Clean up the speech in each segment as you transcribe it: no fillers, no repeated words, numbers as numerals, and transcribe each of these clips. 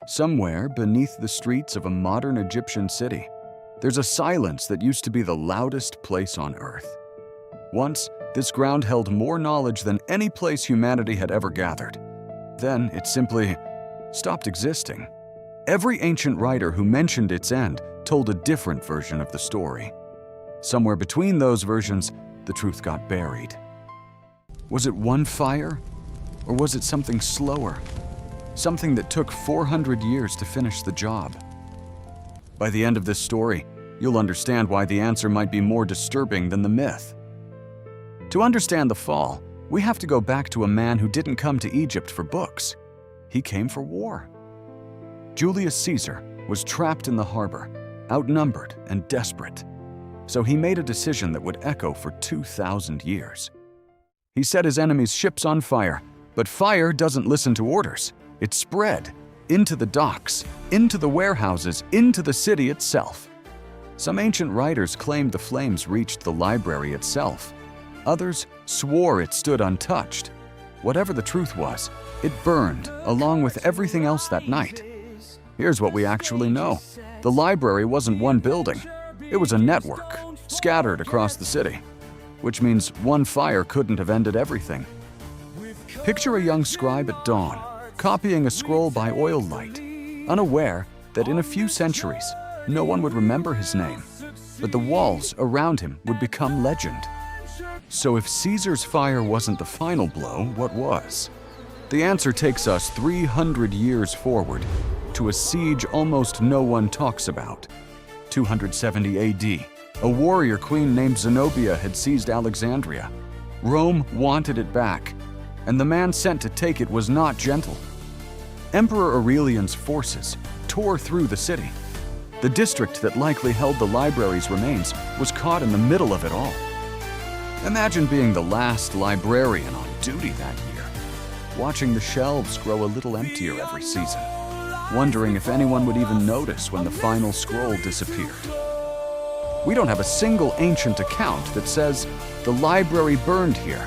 Somewhere beneath the streets of a modern Egyptian city, there's a silence that used to be the loudest place on Earth. Once, this ground held more knowledge than any place humanity had ever gathered. Then it simply stopped existing. Every ancient writer who mentioned its end told a different version of the story. Somewhere between those versions, the truth got buried. Was it one fire? Or was it something slower? Something that took 400 years to finish the job? By the end of this story, you'll understand why the answer might be more disturbing than the myth. To understand the fall, we have to go back to a man who didn't come to Egypt for books. He came for war. Julius Caesar was trapped in the harbor, outnumbered and desperate. So he made a decision that would echo for 2,000 years. He set his enemies' ships on fire, but fire doesn't listen to orders. It spread into the docks, into the warehouses, into the city itself. Some ancient writers claimed the flames reached the library itself. Others swore it stood untouched. Whatever the truth was, it burned along with everything else that night. Here's what we actually know. The library wasn't one building. It was a network, scattered across the city, which means one fire couldn't have ended everything. Picture a young scribe at dawn, copying a scroll by oil light, unaware that in a few centuries, no one would remember his name, but the walls around him would become legend. So if Caesar's fire wasn't the final blow, what was? The answer takes us 300 years forward to a siege almost no one talks about. 270 AD, a warrior queen named Zenobia had seized Alexandria. Rome wanted it back, and the man sent to take it was not gentle. Emperor Aurelian's forces tore through the city. The district that likely held the library's remains was caught in the middle of it all. Imagine being the last librarian on duty that year, watching the shelves grow a little emptier every season, wondering if anyone would even notice when the final scroll disappeared. We don't have a single ancient account that says the library burned here.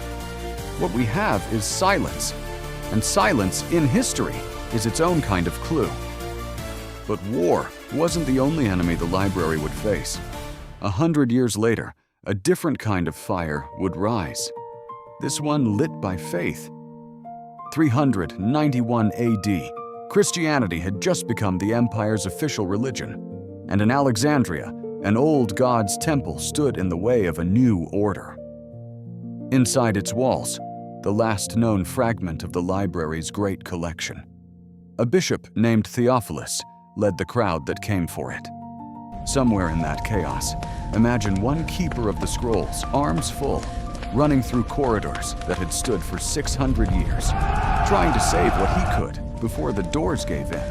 What we have is silence, and silence in history is its own kind of clue. But war wasn't the only enemy the library would face. 100 years later, a different kind of fire would rise. This one lit by faith. 391 AD, Christianity had just become the empire's official religion, and in Alexandria, an old god's temple stood in the way of a new order. Inside its walls, the last known fragment of the library's great collection. A bishop named Theophilus led the crowd that came for it. Somewhere in that chaos, imagine one keeper of the scrolls, arms full, running through corridors that had stood for 600 years, trying to save what he could before the doors gave in.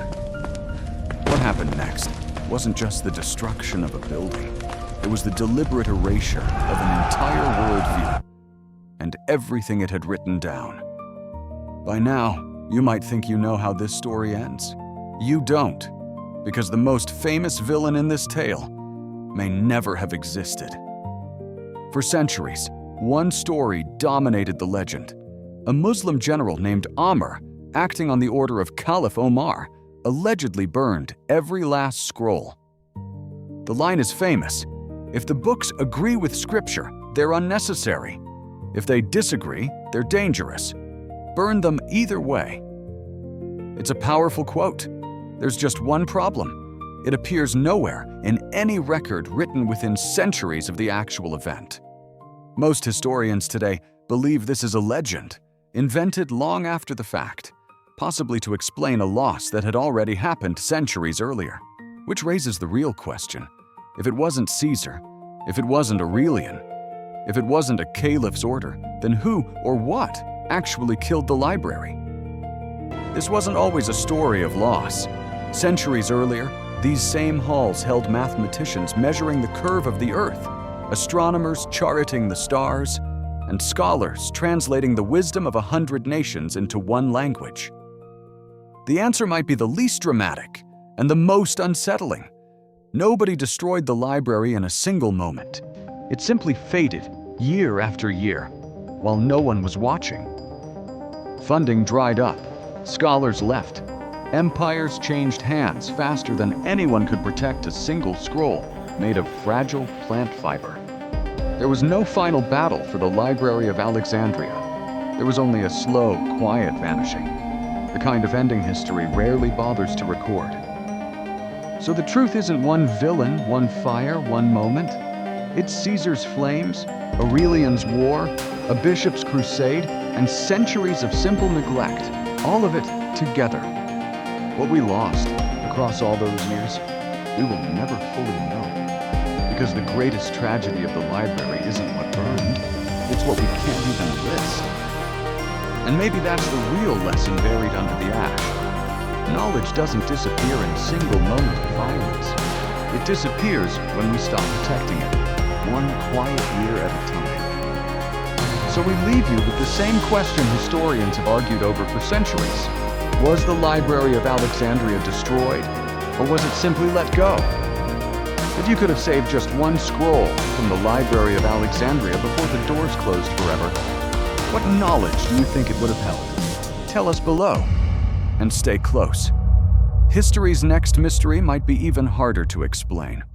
What happened next wasn't just the destruction of a building. It was the deliberate erasure of an entire worldview and everything it had written down. By now, you might think you know how this story ends. You don't, because the most famous villain in this tale may never have existed. For centuries, one story dominated the legend. A Muslim general named Amr, acting on the order of Caliph Omar, allegedly burned every last scroll. The line is famous: if the books agree with scripture, they're unnecessary. If they disagree, they're dangerous. Burn them either way. It's a powerful quote. There's just one problem. It appears nowhere in any record written within centuries of the actual event. Most historians today believe this is a legend, invented long after the fact, possibly to explain a loss that had already happened centuries earlier. Which raises the real question: if it wasn't Caesar, if it wasn't Aurelian, if it wasn't a caliph's order, then who or what actually killed the library? This wasn't always a story of loss. Centuries earlier, these same halls held mathematicians measuring the curve of the earth, astronomers charting the stars, and scholars translating the wisdom of 100 nations into one language. The answer might be the least dramatic and the most unsettling. Nobody destroyed the library in a single moment. It simply faded year after year, while no one was watching. Funding dried up, scholars left, Empires changed hands faster than anyone could protect a single scroll made of fragile plant fiber. There was no final battle for the Library of Alexandria. There was only a slow, quiet vanishing, the kind of ending history rarely bothers to record. So the truth isn't one villain, one fire, one moment. It's Caesar's flames, Aurelian's war, a bishop's crusade, and centuries of simple neglect, all of it together. What we lost across all those years, we will never fully know. Because the greatest tragedy of the library isn't what burned, it's what we can't even list. And maybe that's the real lesson buried under the ash. Knowledge doesn't disappear in a single moment of violence. It disappears when we stop protecting it, one quiet year at a time. So we leave you with the same question historians have argued over for centuries. Was the Library of Alexandria destroyed, or was it simply let go? If you could have saved just one scroll from the Library of Alexandria before the doors closed forever, what knowledge do you think it would have held? Tell us below, and stay close. History's next mystery might be even harder to explain.